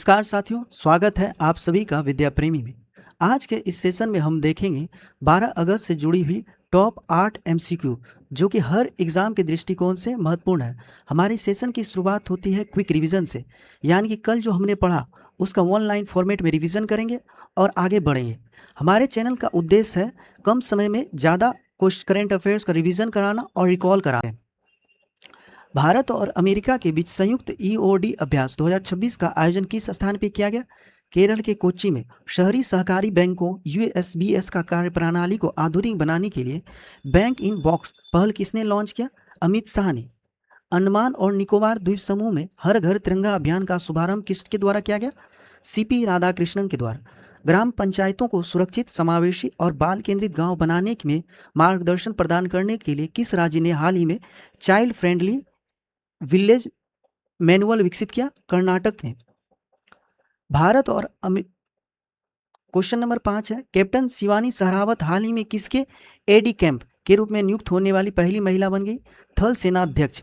नमस्कार साथियों, स्वागत है आप सभी का विद्या प्रेमी में। आज के इस सेशन में हम देखेंगे 12 अगस्त से जुड़ी हुई टॉप 8 एमसीक्यू जो कि हर एग्जाम के दृष्टिकोण से महत्वपूर्ण है। हमारी सेशन की शुरुआत होती है क्विक रिवीजन से, यानी कि कल जो हमने पढ़ा उसका वन लाइन फॉर्मेट में रिवीजन करेंगे और आगे बढ़ेंगे। हमारे चैनल का उद्देश्य है कम समय में ज़्यादा करंट अफेयर्स का रिवीजन कराना और रिकॉल कराना। भारत और अमेरिका के बीच संयुक्त ईओडी अभ्यास 2026 का आयोजन किस स्थान पर किया गया? केरल के कोच्चि में। शहरी सहकारी बैंकों यूएसबीएस का कार्यप्रणाली को आधुनिक बनाने के लिए बैंक इन बॉक्स पहल किसने लॉन्च किया? अमित शाह ने। अंडमान और निकोबार द्वीप समूह में हर घर तिरंगा अभियान का शुभारंभ किसके द्वारा किया गया? सीपी राधाकृष्णन के द्वारा। ग्राम पंचायतों को सुरक्षित, समावेशी और बाल केंद्रित गांव बनाने में मार्गदर्शन प्रदान करने के लिए किस राज्य ने हाल ही में चाइल्ड फ्रेंडली विलेज मैनुअल विकसित किया? कर्नाटक ने। भारत और क्वेश्चन नंबर 5 है, कैप्टन शिवानी सहरावत हाल ही में किसके एडी कैंप के रूप में नियुक्त होने वाली पहली महिला बन गई? थल सेना अध्यक्ष।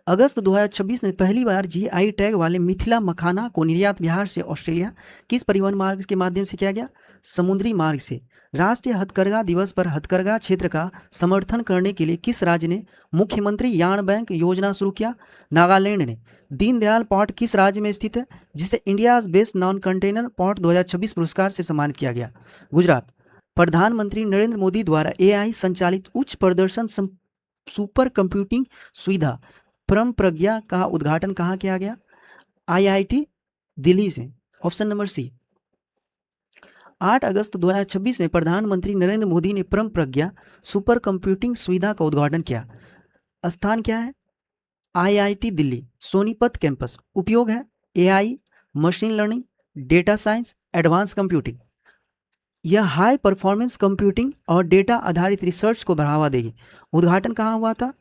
अगस्त 2026 में पहली बार जीआई टैग वाले मिथिला मखाना को निर्यात बिहार से ऑस्ट्रेलिया किस परिवहन मार्ग के माध्यम से किया गया? समुद्री मार्ग से। राष्ट्रीय हथकरघा दिवस पर हथकरघा क्षेत्र का समर्थन करने के लिए किस राज्य ने मुख्यमंत्री यान बैंक योजना शुरू किया? नागालैंड ने। दीनदयाल पोर्ट किस राज्य में स्थित है जिसे India's best non container port 2026 पुरस्कार से सम्मानित किया गया? गुजरात। प्रधानमंत्री नरेंद्र मोदी द्वारा एआई संचालित उच्च प्रदर्शन सुपर कंप्यूटिंग सुविधा परम प्रज्ञा का उद्घाटन कहाँ किया गया? आईआईटी दिल्ली से। ऑप्शन नंबर सी। 8 अगस्त 2026 में प्रधानमंत्री नरेंद्र मोदी ने परम प्रज्ञा सुपर कंप्यूटिंग सुविधा का उद्घाटन किया। स्थान क्या है? IIT Delhi, Sonipat campus. उपयोग है AI, machine learning, data science, advance computing. यह हाई परफॉर्मेंस कंप्यूटिंग और डेटा आधारित रिसर्च को बढ़ावा देगी। उद्घाटन कहाँ हुआ था?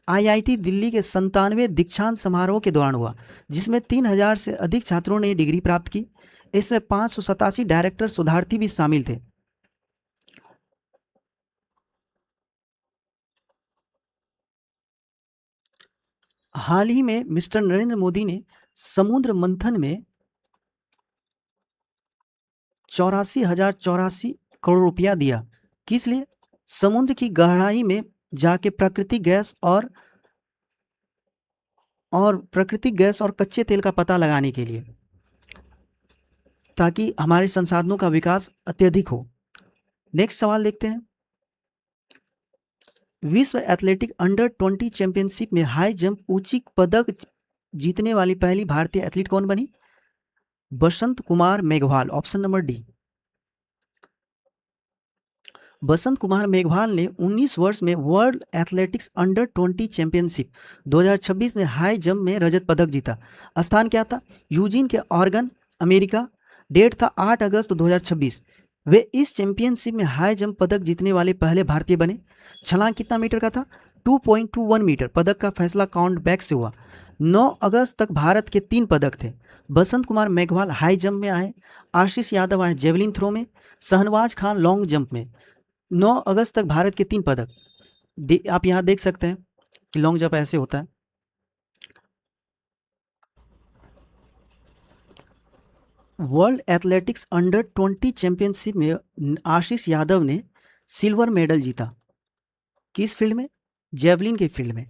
आईआईटी दिल्ली के 97वें दीक्षांत समारोह के दौरान हुआ, जिसमें 3000 से अधिक छात्रों ने डिग्री प्राप्त की। इसमें 587 डायरेक्टर शोधार्थी भी शामिल थे। हाल ही में मिस्टर नरेंद्र मोदी ने समुद्र मंथन में 84,084 करोड़ रुपया दिया। किस लिए? समुद्र की गहराई में जाके प्राकृतिक गैस और कच्चे तेल का पता लगाने के लिए, ताकि हमारे संसाधनों का विकास अत्यधिक हो। नेक्स्ट सवाल देखते हैं। विश्व एथलेटिक अंडर 20 चैंपियनशिप में हाई जंप ऊंची पदक जीतने वाली पहली भारतीय एथलीट कौन बनी? Basant Kumar Meghwal. Option number D. Basant Kumar Meghwal ने 19 वर्ष में वर्ल्ड एथलेटिक्स अंडर 20 चैंपियनशिप 2026 में हाई जंप में रजत पदक जीता। स्थान क्या था? यूजीन के ऑरेगन, अमेरिका। डेट था 8 अगस्त 2026। वे इस चैंपियनशिप में हाई जंप पदक जीतने वाले पहले भारतीय बने। छलांग कितना मीटर का था? 2.21 मीटर। पदक का फैसला काउंट बैक से हुआ। 9 अगस्त तक भारत के 3 पदक थे। बसंत कुमार मेघवाल हाई जंप में आए, आशीष यादव आए जेवलिन थ्रो में, शहनवाज खान लॉन्ग जंप में। 9 अगस्त तक भारत के 3 पदक। आप यहाँ देख सकते हैं कि लॉन्ग जंप ऐसे होता है। वर्ल्ड एथलेटिक्स अंडर 20 चैंपियनशिप में आशीष यादव ने सिल्वर मेडल जीता। किस फील्ड में? जेवलिन के फील्ड में।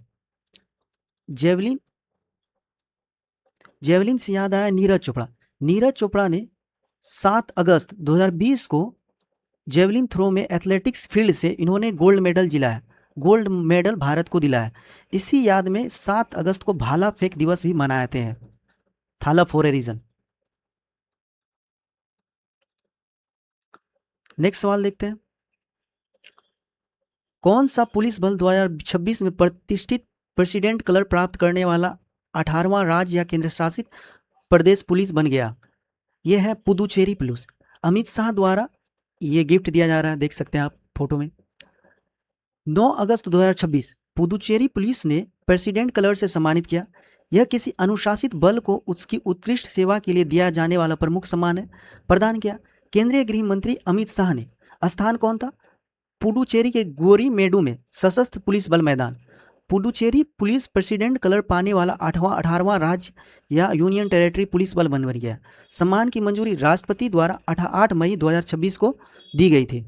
जेवलिन से याद आया नीरज चोपड़ा। नीरज चोपड़ा ने 7 अगस्त 2020 को जेवलिन थ्रो में एथलेटिक्स फील्ड से इन्होंने गोल्ड मेडल भारत को दिलाया। इसी याद में 7 अगस्त को भाला फेंक दिवस भी मनाते हैं, थाला फॉर ए रीजन। नेक्स्ट सवाल देखते हैं। कौन सा पुलिस बल 2026 में प्रतिष्ठित प्रेसिडेंट कलर प्राप्त करने वाला 18वां राज्य या केंद्र शासित प्रदेश पुलिस बन गया? यह है पुदुचेरी पुलिस। अमित शाह द्वारा ये गिफ्ट दिया जा रहा है, देख सकते हैं आप फोटो में। 9 अगस्त 2026 पुदुचेरी पुलिस ने प्रेसिडेंट कलर से सम्मानित किया। यह किसी अनुशासित बल को उसकी उत्कृष्ट सेवा के लिए दिया जाने वाला प्रमुख सम्मान है। प्रदान किया केंद्रीय गृह मंत्री अमित शाह ने। स्थान कौन था? पुडुचेरी के गोरीमेडू में सशस्त्र पुलिस बल मैदान। पुडुचेरी पुलिस प्रेसिडेंट कलर पाने वाला 18वां राज्य या यूनियन टेरिटरी पुलिस बल बन गया। सम्मान की मंजूरी राष्ट्रपति द्वारा 8 मई 2026 को दी गई थी।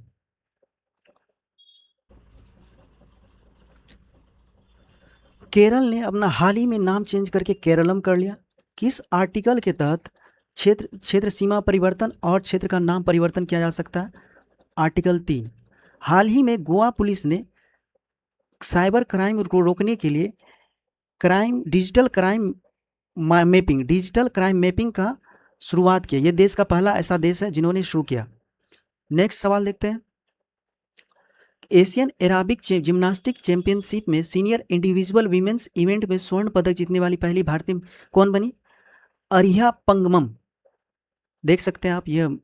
केरल ने अपना हाल ही में नाम चेंज करके केरलम कर लिया। किस आर्टिकल के तहत क्षेत्र सीमा परिवर्तन और क्षेत्र का नाम परिवर्तन किया जा सकता है? आर्टिकल 3। हाल ही में गोवा पुलिस ने साइबर क्राइम को रोकने के लिए डिजिटल क्राइम मैपिंग का शुरुआत किया। यह देश का पहला ऐसा देश है जिन्होंने शुरू किया। नेक्स्ट सवाल देखते हैं। एशियन एराबिक जिम्नास्टिक चैंपियनशिप में सीनियर इंडिविजुअल वीमेंस इवेंट में स्वर्ण पदक जीतने वाली पहली भारतीय कौन बनी? अरिया पंगमम। देख सकते हैं आप, यह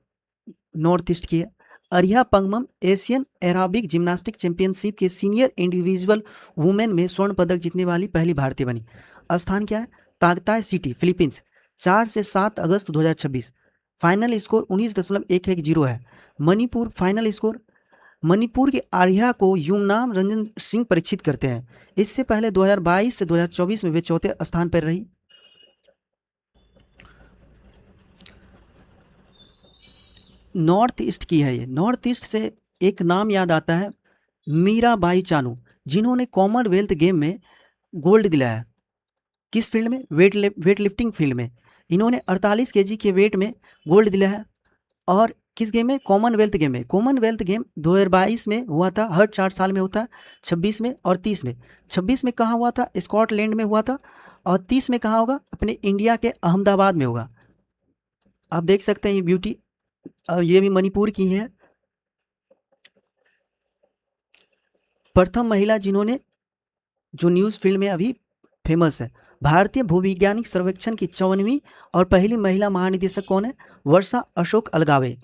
नॉर्थ ईस्ट की है। अरिया पंगमम एशियन एराबिक जिम्नास्टिक चैंपियनशिप के सीनियर इंडिविजुअल वुमेन में स्वर्ण पदक जीतने वाली पहली भारतीय बनी। स्थान क्या है? तागताय सिटी, फिलीपींस। 4 से 7 अगस्त 2026। फाइनल स्कोर 19.110 है। Manipur final score. मणिपुर के आर्या को युमनाम रंजन सिंह परीक्षित करते हैं। इससे पहले 2022 से 2024 में वे चौथे स्थान पर रही। नॉर्थ ईस्ट की है ये। नॉर्थ ईस्ट से एक नाम याद आता है, मीराबाई चानू, जिन्होंने कॉमनवेल्थ गेम में गोल्ड दिलाया। किस फील्ड में? वेट लिफ्टिंग फील्ड में। इन्होंने 48 केजी के वेट में गोल्ड दिलाया। और किस गेम में? कॉमनवेल्थ गेम में। कॉमनवेल्थ गेम 2022 में हुआ था, हर 4 साल में होता है, 26 में और 30 में। 26 में कहाँ हुआ था? स्कॉटलैंड में हुआ था। और 30 में कहाँ होगा? अपने इंडिया के अहमदाबाद में होगा। आप देख सकते हैं ये ब्यूटी, ये भी मणिपुर की है। प्रथम महिला जिन्होंने, जो न्यूज़ फील्ड में अभी फेमस है। भारतीय भूविज्ञानिक सर्वेक्षण की 54वीं और पहली महिला महानिदेशक कौन है? वर्षा अशोक अलगावे।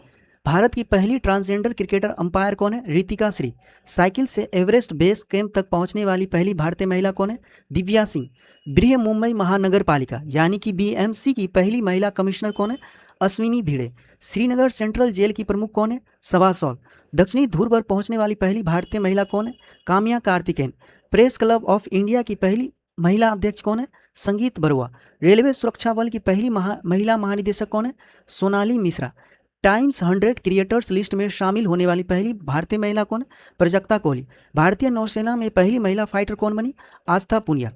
भारत की पहली ट्रांसजेंडर क्रिकेटर अंपायर कौन है? रितिका श्री। साइकिल से एवरेस्ट बेस कैंप तक पहुंचने वाली पहली भारतीय महिला कौन है? दिव्या सिंह। बृहन मुंबई महानगर पालिका यानी कि बीएमसी की पहली महिला कमिश्नर कौन है? अश्विनी भिड़े। श्रीनगर सेंट्रल जेल की प्रमुख कौन है? सवा सौल। दक्षिणी ध्रुव पर पहुंचने वाली पहली भारतीय महिला कौन है? Kamya Karthikeyan. Press club of India की पहली महिला अध्यक्ष कौन है? संगीत बरुआ। रेलवे सुरक्षा बल की पहली महिला महानिदेशक कौन है? Sonali Mishra. Times 100 creators list में शामिल होने वाली पहली भारतीय महिला कौन है? प्रजक्ता कोहली। भारतीय नौसेना में पहली महिला फाइटर कौन बनी? आस्था पुनिया।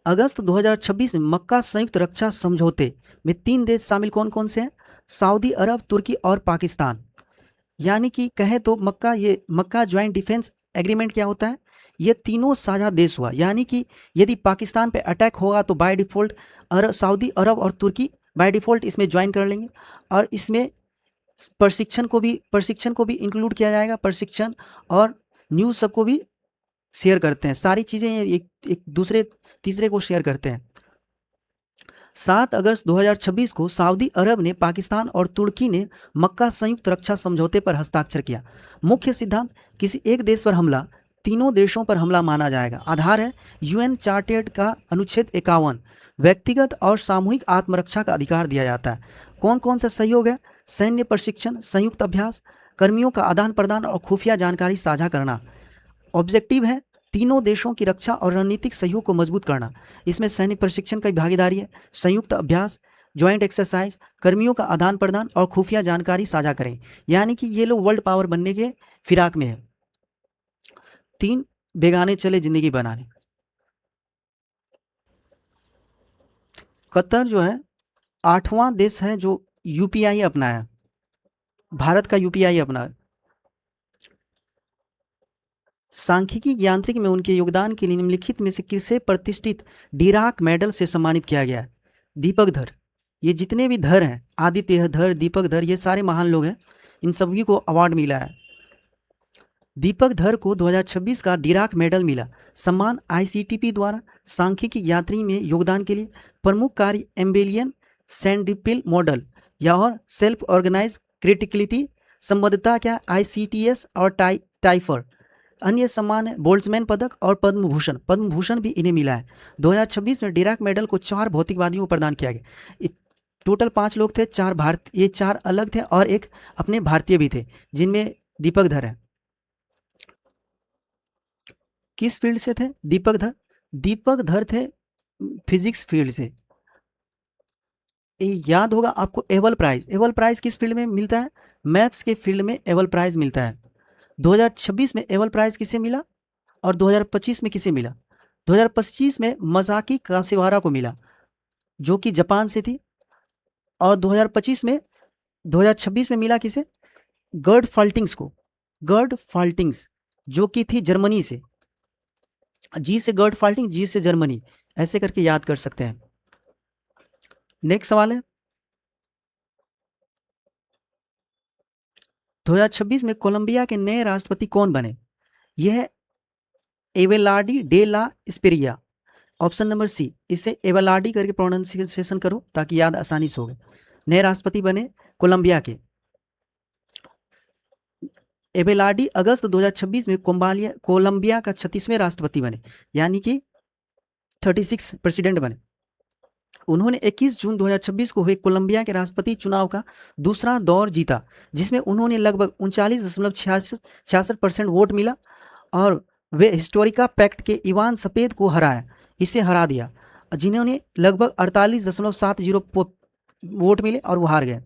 अगस्त 2026 में मक्का संयुक्त रक्षा समझौते में 3 देश शामिल कौन कौन से हैं? सऊदी अरब, तुर्की और पाकिस्तान। यानी कि कहें तो मक्का ज्वाइंट डिफेंस एग्रीमेंट क्या होता है? ये तीनों साझा देश हुआ। यानी कि यदि पाकिस्तान पे अटैक होगा तो बाय डिफ़ॉल्ट सऊदी अरब और तुर्की बाय डिफ़ॉल्ट इसमें ज्वाइन कर लेंगे। और इसमें प्रशिक्षण को भी इंक्लूड किया जाएगा। प्रशिक्षण और न्यूज़ सबको भी शेयर करते हैं। सारी चीज़ें एक दूसरे तीसरे को शेयर करते हैं। 7 अगस्त 2026 को सऊदी अरब ने पाकिस्तान और तुर्की ने मक्का संयुक्त रक्षा समझौते पर हस्ताक्षर किया। मुख्य सिद्धांत, किसी एक देश पर हमला तीनों देशों पर हमला माना जाएगा। आधार है यूएन चार्टर्ड का अनुच्छेद 51। व्यक्तिगत और सामूहिक आत्मरक्षा का अधिकार दिया जाता है। कौन कौन सा सहयोग है? सैन्य प्रशिक्षण, संयुक्त अभ्यास, कर्मियों का आदान प्रदान और खुफिया जानकारी साझा करना। ऑब्जेक्टिव है तीनों देशों की रक्षा और रणनीतिक सहयोग को मजबूत करना। इसमें सैन्य प्रशिक्षण की भागीदारी है, संयुक्त अभ्यास, ज्वाइंट एक्सरसाइज, कर्मियों का आदान प्रदान और खुफिया जानकारी साझा करें। यानी कि ये लोग वर्ल्ड पावर बनने के फिराक में है। 3 बेगाने चले जिंदगी बनाने। कतर जो है 8वां देश है जो यूपीआई अपनाया। भारत का यूपीआई अपनाया। सांख्यिकी यांत्रिक में उनके योगदान के लिए निम्नलिखित में से किसे प्रतिष्ठित डिराक मेडल से सम्मानित किया गया है? दीपक धर। ये जितने भी धर हैं, आदित्य धर, दीपक धर, ये सारे महान लोग हैं, इन सभी को अवार्ड मिला है। दीपक धर को 2026 का डिराक मेडल मिला। सम्मान आईसीटीपी द्वारा सांख्यिकी यात्री में योगदान के लिए। प्रमुख कार्य एम्बेलियन सैंडिपिल मॉडल या और सेल्फ ऑर्गेनाइज क्रिटिकलिटी। संबद्धता क्या? आईसीटीएस और टाइफर। अन्य सम्मान है बोल्ट्जमैन पदक और पद्म भूषण। पद्म भूषण भी इन्हें मिला है। 2026 में डिराक मेडल को 4 भौतिकवादियों को प्रदान किया गया। टोटल 5 लोग थे, 4 अलग थे और एक अपने भारतीय भी थे, जिनमें दीपक धर है। किस फील्ड से थे? दीपक धर। दीपक धर थे फिजिक्स फील्ड से। याद होगा आपको एबल प्राइज। एबल प्राइज किस फील्ड में मिलता है? मैथ्स के फील्ड में एबल प्राइज मिलता है। 2026 में एबल प्राइज किसे मिला और 2025 में किसे मिला? 2025 में मजाकी कासेवारा को मिला जो कि जापान से थी, और 2026 में मिला किसे? गर्ड फाल्टिंग्स को। गर्ड फाल्टिंग्स जो कि थी जर्मनी से। जी से गर्ड फाल्टिंग, जी से जर्मनी, ऐसे करके याद कर सकते हैं। नेक्स्ट सवाल है, 2026 में कोलंबिया के नए राष्ट्रपति कौन बने? यह है एवेलाडी डे ला स्पेरिया। ऑप्शन नंबर सी, इसे एवेलाडी करके प्रोनाउंसिएशन करो ताकि याद आसानी से होगा। नए राष्ट्रपति बने कोलंबिया के एबेलाडी। अगस्त 2026 में कोलंबिया का 36वें राष्ट्रपति बने, यानी कि 36 प्रेसिडेंट बने। उन्होंने 21 जून 2026 को हुए कोलंबिया के राष्ट्रपति चुनाव का दूसरा दौर जीता, जिसमें उन्होंने लगभग 39.66% वोट मिला और वे हिस्टोरिका पैक्ट के इवान सपेद को इसे हरा दिया, जिन्होंने लगभग 48.70 वोट मिले और वो हार गए।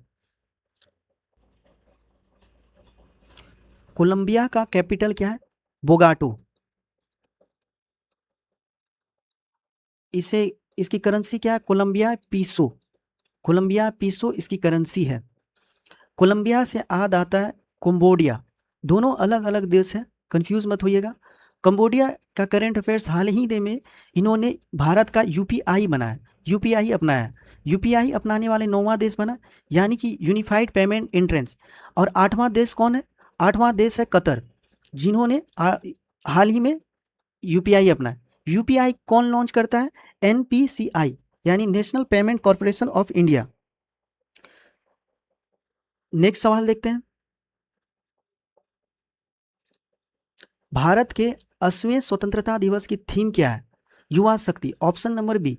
कोलंबिया का कैपिटल क्या है? बोगाटो। इसकी करेंसी क्या है? कोलंबिया पीसो। कोलंबिया पीसो इसकी करेंसी है। कोलंबिया से आद आता है कंबोडिया। दोनों अलग अलग देश हैं, कंफ्यूज मत होइएगा। कंबोडिया का करंट अफेयर्स हाल ही में इन्होंने भारत का यूपीआई बनाया, यूपीआई अपनाया। यूपीआई अपनाने वाले 9वां देश बना, यानी कि यूनिफाइड पेमेंट इंट्रेंस। और 8वां देश कौन है? 8वां देश है कतर, जिन्होंने हाल ही में यूपीआई अपनाया। यूपीआई कौन लॉन्च करता है? एनपीसीआई, यानी national payment corporation of India. Next सवाल देखते हैं, भारत के 80वें स्वतंत्रता दिवस की थीम क्या है? युवा शक्ति। ऑप्शन नंबर बी,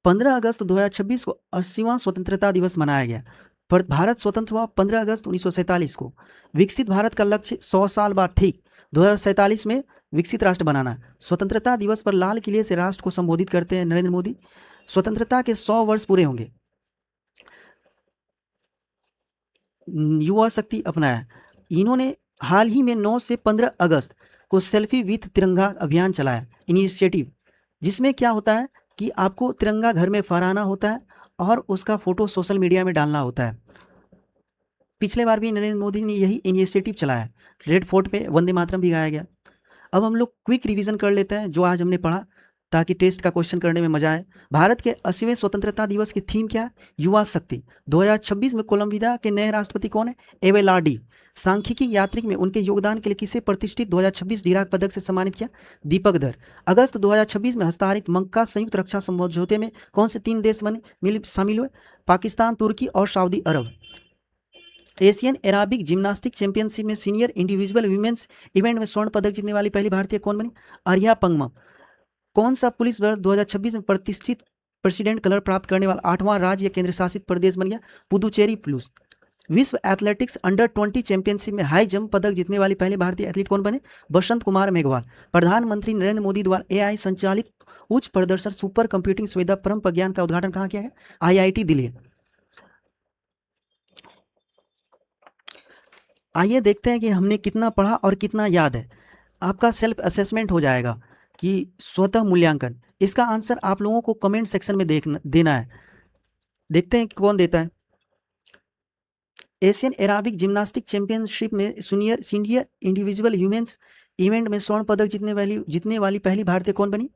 15 अगस्त 2026 को 80वां स्वतंत्रता दिवस मनाया गया। पर भारत स्वतंत्र हुआ 15 अगस्त 1947 को। विकसित भारत का लक्ष्य 100 साल बाद ठीक 2047 में विकसित राष्ट्र बनाना है। स्वतंत्रता दिवस पर लाल किले से राष्ट्र को संबोधित करते हैं नरेंद्र मोदी। स्वतंत्रता के 100 वर्ष पूरे होंगे। युवा शक्ति अपनाया। इन्होंने हाल ही में 9 से 15 अगस्त को सेल्फी विथ तिरंगा अभियान चलाया, इनिशिएटिव, जिसमें क्या होता है कि आपको तिरंगा घर में फहराना होता है और उसका फोटो सोशल मीडिया में डालना होता है। पिछले बार भी नरेंद्र मोदी ने यही इनिशिएटिव चलाया। रेड फोर्ट पे वंदे मातरम भी गाया गया। अब हम लोग क्विक रिवीजन कर लेते हैं जो आज हमने पढ़ा, ताकि टेस्ट का क्वेश्चन करने में मजा आए। भारत के 80वें स्वतंत्रता दिवस की थीम क्या है? युवा शक्ति। 2026 में कोलंबिया के नए राष्ट्रपति कौन है? एवेलाडी। सांख्यिकी यात्रिक में उनके योगदान के लिए किसे प्रतिष्ठित 2026 डिराक पदक से सम्मानित किया? दीपक धर। अगस्त 2026 में हस्ताक्षरित मंका संयुक्त रक्षा समझौते में कौन से 3 देश शामिल हुए? पाकिस्तान, तुर्की और सऊदी अरब। एशियन एराबिक जिम्नास्टिक चैंपियनशिप में सीनियर इंडिविजुअल वीमेंस इवेंट में स्वर्ण पदक जीतने वाली पहली भारतीय कौन बनी? आर्या पंगमा। कौन सा पुलिस वर्ष 2026 में प्रतिष्ठित प्रेसिडेंट कलर प्राप्त करने वाला 8वां राज्य या केंद्र शासित प्रदेश बन गया? पुदुचेरी पुलिस। विश्व एथलेटिक्स अंडर 20 चैंपियनशिप में हाई जंप पदक जीतने वाली पहले भारतीय एथलीट कौन बने? बसंत कुमार मेघवाल। प्रधानमंत्री नरेंद्र मोदी द्वारा एआई संचालित उच्च प्रदर्शन सुपर कंप्यूटिंग सुविधा परम प्रज्ञान का उद्घाटन कहाँ किया गया? आईआईटी दिल्ली। आइए देखते हैं कि हमने कितना पढ़ा और कितना याद है। आपका सेल्फ असेसमेंट हो जाएगा कि स्वतः मूल्यांकन। इसका आंसर आप लोगों को कमेंट सेक्शन में देना है। देखते हैं कि कौन देता है। एशियन एराबिक जिम्नास्टिक चैंपियनशिप में सीनियर इंडिविजुअल ह्यूमेंस इवेंट में स्वर्ण पदक जीतने वाली पहली भारतीय कौन बनी?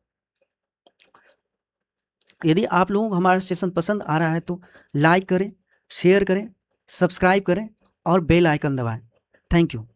यदि आप लोगों को हमारा सेशन पसंद आ रहा है तो लाइक करें, शेयर करें, सब्सक्राइब करें और बेल आइकन दबाएं। Thank you.